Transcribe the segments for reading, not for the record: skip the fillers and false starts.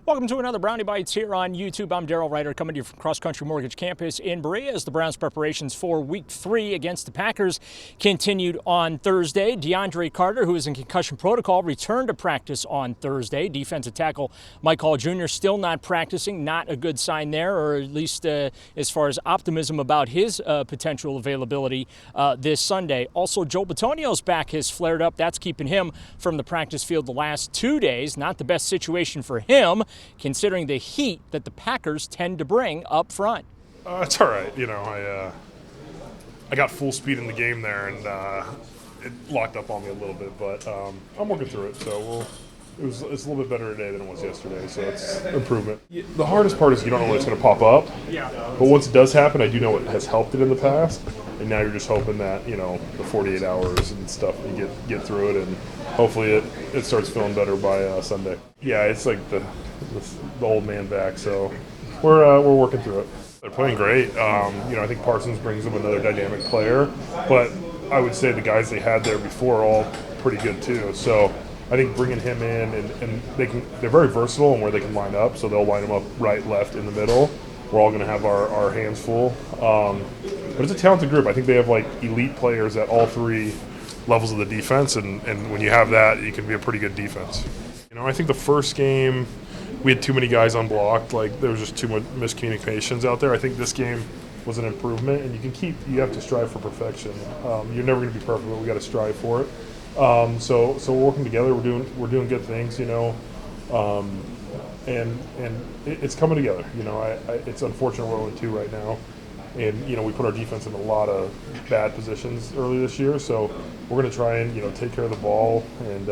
Welcome to another Brownie Bites here on YouTube. I'm Daryl Ryder coming to you from Cross Country Mortgage Campus in Berea as the Browns' preparations for Week 3 against the Packers continued on Thursday. DeAndre Carter, who is in concussion protocol, returned to practice on Thursday. Defensive tackle Mike Hall Jr. still not practicing. Not a good sign there, or at least as far as optimism about his potential availability this Sunday. Also, Joel Bitonio's back has flared up. That's keeping him from the practice field the last 2 days. Not the best situation for him, considering the heat that the Packers tend to bring up front. It's all right. I got full speed in the game there, and it locked up on me a little bit, but I'm working through it. So it's a little bit better today than it was yesterday, so it's improvement. The hardest part is you don't know when it's going to pop up, but once it does happen, I do know it has helped it in the past, and now you're just hoping that, the 48 hours and stuff, you get through it, and hopefully it starts feeling better by Sunday. Yeah, it's like the old man back, so we're working through it. They're playing great. I think Parsons brings them another dynamic player, but I would say the guys they had there before are all pretty good too. So I think bringing him in and they're very versatile in where they can line up. So they'll line them up right, left, in the middle. We're all going to have our hands full. But it's a talented group. I think they have elite players at all three levels of the defense, and when you have that, you can be a pretty good defense. I think the first game we had too many guys unblocked. There was just too much miscommunications out there. I think this game was an improvement, and you have to strive for perfection. You're never going to be perfect, but we got to strive for it. So we're working together. We're doing good things, and it's coming together. It's unfortunate we're 0-2 right now, and we put our defense in a lot of bad positions early this year. So we're going to try and take care of the ball and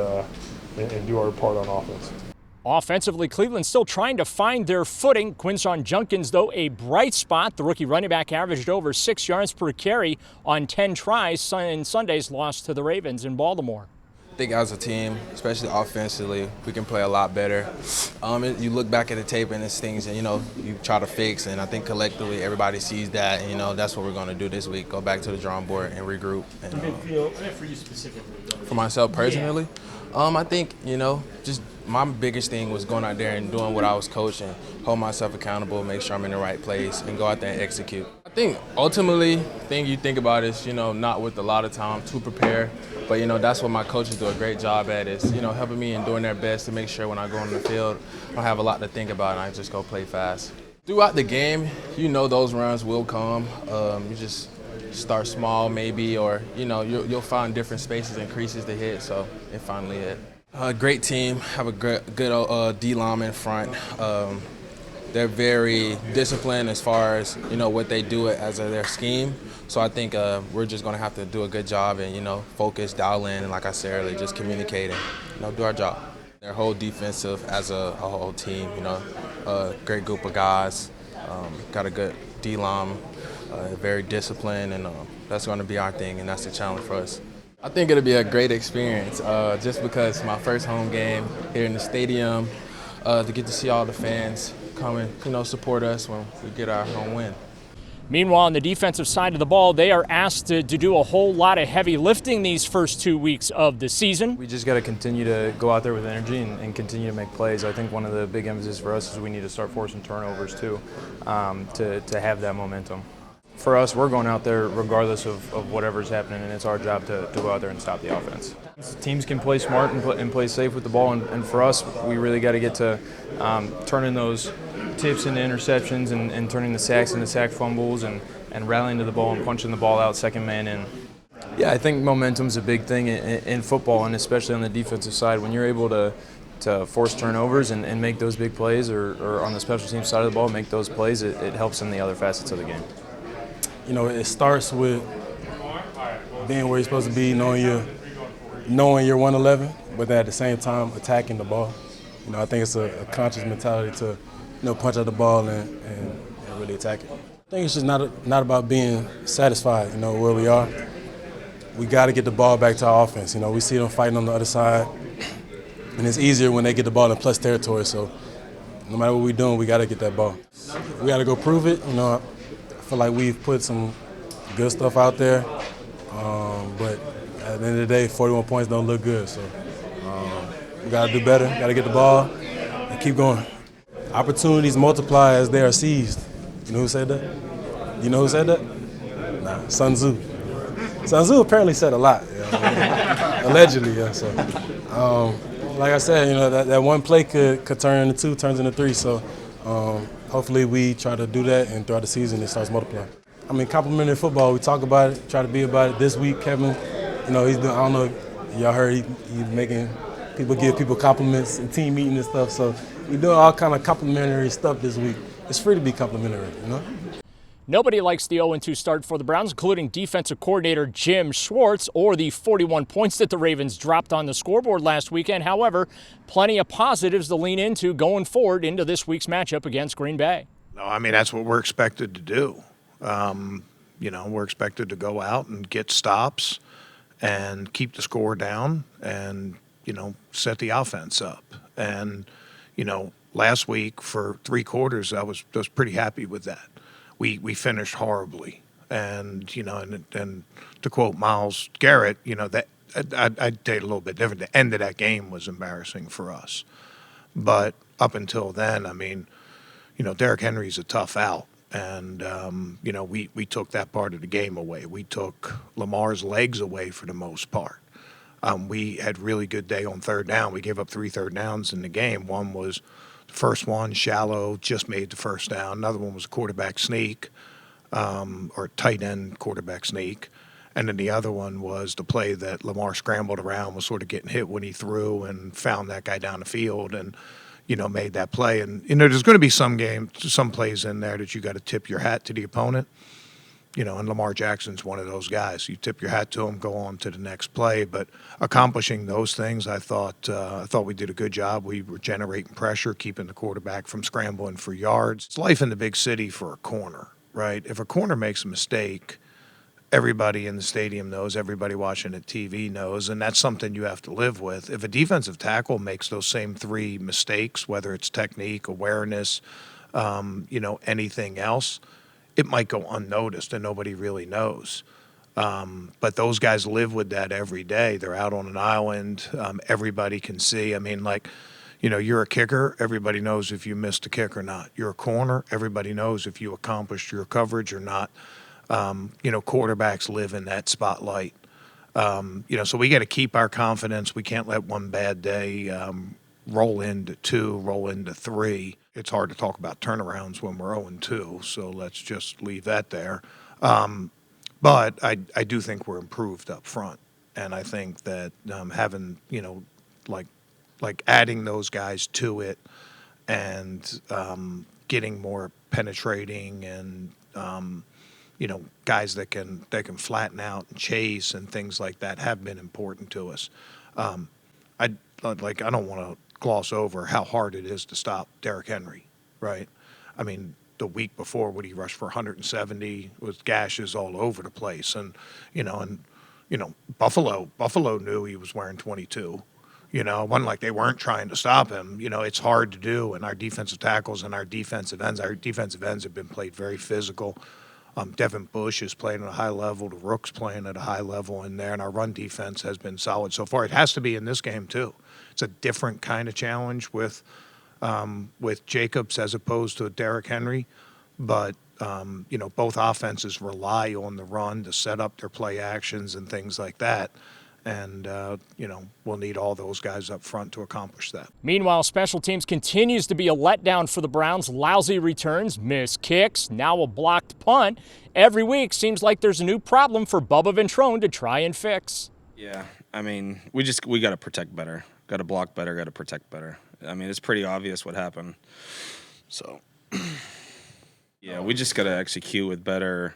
do our part on offense. Offensively, Cleveland still trying to find their footing. Quinshon Judkins, though, a bright spot. The rookie running back averaged over 6 yards per carry on 10 tries in Sunday's loss to the Ravens in Baltimore. I think as a team, especially offensively, we can play a lot better. You look back at the tape and it's things, and you try to fix, and I think collectively everybody sees that, and that's what we're going to do this week, go back to the drawing board and regroup. And, for you specifically? For myself personally, I think, just my biggest thing was going out there and doing what I was coaching, hold myself accountable, make sure I'm in the right place, and go out there and execute. I think ultimately, the thing you think about is, not with a lot of time to prepare, but, that's what my coaches do a great job at is, helping me and doing their best to make sure when I go on the field, I don't have a lot to think about and I just go play fast. Throughout the game, those runs will come. You just start small maybe, or, you'll find different spaces and creases to hit, so it finally hit. Great team, have a good D-line in front. They're very disciplined as far as, what they do as their scheme. So I think we're just going to have to do a good job and, focus, dial in, and like I said earlier, just communicate and, do our job. Their whole defensive as a whole team, a great group of guys, got a good D-line, very disciplined, and that's going to be our thing, and that's the challenge for us. I think it'll be a great experience just because it's my first home game here in the stadium, to get to see all the fans come and support us when we get our home win. Meanwhile, on the defensive side of the ball, they are asked to do a whole lot of heavy lifting these first 2 weeks of the season. We just got to continue to go out there with energy and continue to make plays. I think one of the big emphasis for us is we need to start forcing turnovers too, to have that momentum. For us, we're going out there regardless of whatever's happening, and it's our job to go out there and stop the offense. Teams can play smart and play safe with the ball, and for us, we really got to get to turning those tips into interceptions and turning the sacks into sack fumbles and rallying to the ball and punching the ball out second man in. Yeah, I think momentum's a big thing in football, and especially on the defensive side. When you're able to force turnovers and make those big plays, or on the special teams side of the ball, make those plays, it helps in the other facets of the game. It starts with being where you're supposed to be, knowing you're 111, but at the same time attacking the ball. I think it's a conscious mentality to, punch out the ball and really attack it. I think it's just not about being satisfied, where we are. We got to get the ball back to our offense. We see them fighting on the other side, and it's easier when they get the ball in plus territory. So no matter what we're doing, we got to get that ball. We got to go prove it. I feel like we've put some good stuff out there, but at the end of the day, 41 points don't look good. So we got to do better, got to get the ball and keep going. opportunities multiply as they are seized. You know who said that? You know who said that? Nah, Sun Tzu. Sun Tzu apparently said a lot. Allegedly, yeah. So, like I said, that one play could turn into two, turns into three. So, hopefully we try to do that, and throughout the season it starts multiplying. I mean, complimentary football, we talk about it, try to be about it. This week, Kevin, he's doing, I don't know if y'all heard, he's making people give people compliments and team meeting and stuff. So we're doing all kind of complimentary stuff this week. It's free to be complimentary, Nobody likes the 0-2 start for the Browns, including defensive coordinator Jim Schwartz, or the 41 points that the Ravens dropped on the scoreboard last weekend. However, plenty of positives to lean into going forward into this week's matchup against Green Bay. No, I mean, that's what we're expected to do. We're expected to go out and get stops and keep the score down and, set the offense up. And, last week for 3 quarters, I was pretty happy with that. We finished horribly. And, and to quote Myles Garrett, that I'd say it a little bit different. The end of that game was embarrassing for us. But up until then, I mean, Derrick Henry's a tough out. And, we took that part of the game away. We took Lamar's legs away for the most part. We had really good day on third down. We gave up 3 third downs in the game. One was the first one, shallow, just made the first down. Another one was a quarterback sneak, or tight end quarterback sneak. And then the other one was the play that Lamar scrambled around, was sort of getting hit when he threw and found that guy down the field and, made that play. And, there's going to be some plays in there that you got to tip your hat to the opponent. And Lamar Jackson's one of those guys. You tip your hat to him, go on to the next play. But accomplishing those things, I thought we did a good job. We were generating pressure, keeping the quarterback from scrambling for yards. It's life in the big city for a corner, right? If a corner makes a mistake, everybody in the stadium knows, everybody watching the TV knows, and that's something you have to live with. If a defensive tackle makes those same 3 mistakes, whether it's technique, awareness, anything else, it might go unnoticed and nobody really knows. But those guys live with that every day. They're out on an island. Everybody can see. I mean, you're a kicker. Everybody knows if you missed a kick or not. You're a corner. Everybody knows if you accomplished your coverage or not. Quarterbacks live in that spotlight. So we got to keep our confidence. We can't let one bad day roll into 2, roll into 3. It's hard to talk about turnarounds when we're 0-2, so let's just leave that there. But I do think we're improved up front, and I think that having, like adding those guys to it and getting more penetrating and guys that can flatten out and chase and things like that have been important to us. I don't want to gloss over how hard it is to stop Derrick Henry, right? I mean, the week before when he rushed for 170 with gashes all over the place, and Buffalo knew he was wearing 22. It wasn't like they weren't trying to stop him. It's hard to do, and our defensive tackles and our defensive ends have been played very physical. Devin Bush is playing at a high level. The Rook's playing at a high level in there, and our run defense has been solid so far. It has to be in this game too. It's a different kind of challenge with Jacobs as opposed to Derrick Henry, but both offenses rely on the run to set up their play actions and things like that. And, we'll need all those guys up front to accomplish that. Meanwhile, special teams continues to be a letdown for the Browns. Lousy returns, missed kicks, now a blocked punt. Every week seems like there's a new problem for Bubba Ventrone to try and fix. Yeah, I mean, we got to protect better. Got to block better, got to protect better. I mean, it's pretty obvious what happened. So, yeah, we just got to execute with better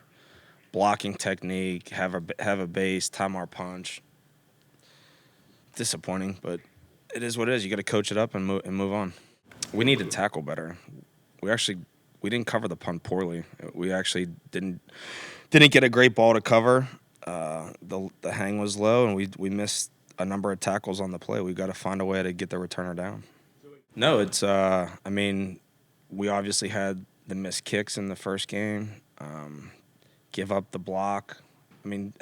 blocking technique, have a base, time our punch. Disappointing, but it is what it is. You got to coach it up and move on. We need to tackle better. We didn't cover the punt poorly. We actually didn't get a great ball to cover. The hang was low, and we missed a number of tackles on the play. We got to find a way to get the returner down. No, it's I mean, we obviously had the missed kicks in the first game. Give up the block. I mean,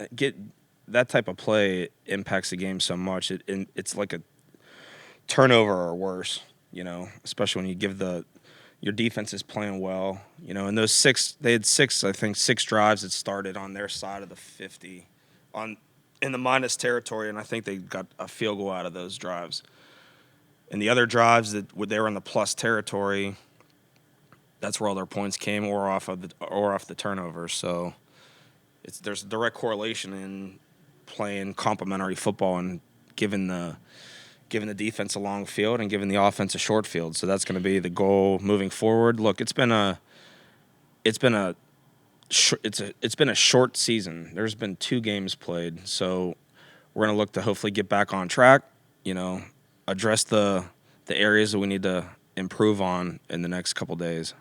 that type of play impacts the game so much. It's like a turnover or worse, especially when you give the your defense is playing well. You know, and those they had six drives that started on their side of the 50 in the minus territory, and I think they got a field goal out of those drives. And the other drives they were in the plus territory, that's where all their points came, or off the turnovers. So there's a direct correlation in playing complementary football and giving the defense a long field and giving the offense a short field. So that's going to be the goal moving forward. Look, it's been a short season. There's been 2 games played, so we're going to look to hopefully get back on track. You know, address the areas that we need to improve on in the next couple days.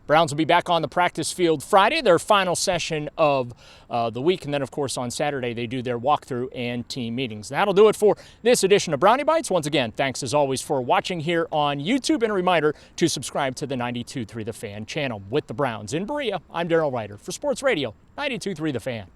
Browns will be back on the practice field Friday, their final session of the week. And then, of course, on Saturday, they do their walkthrough and team meetings. That'll do it for this edition of Brownie Bites. Once again, thanks as always for watching here on YouTube. And a reminder to subscribe to the 92.3 The Fan channel. With the Browns in Berea, I'm Darrell Ryder for Sports Radio 92.3 The Fan.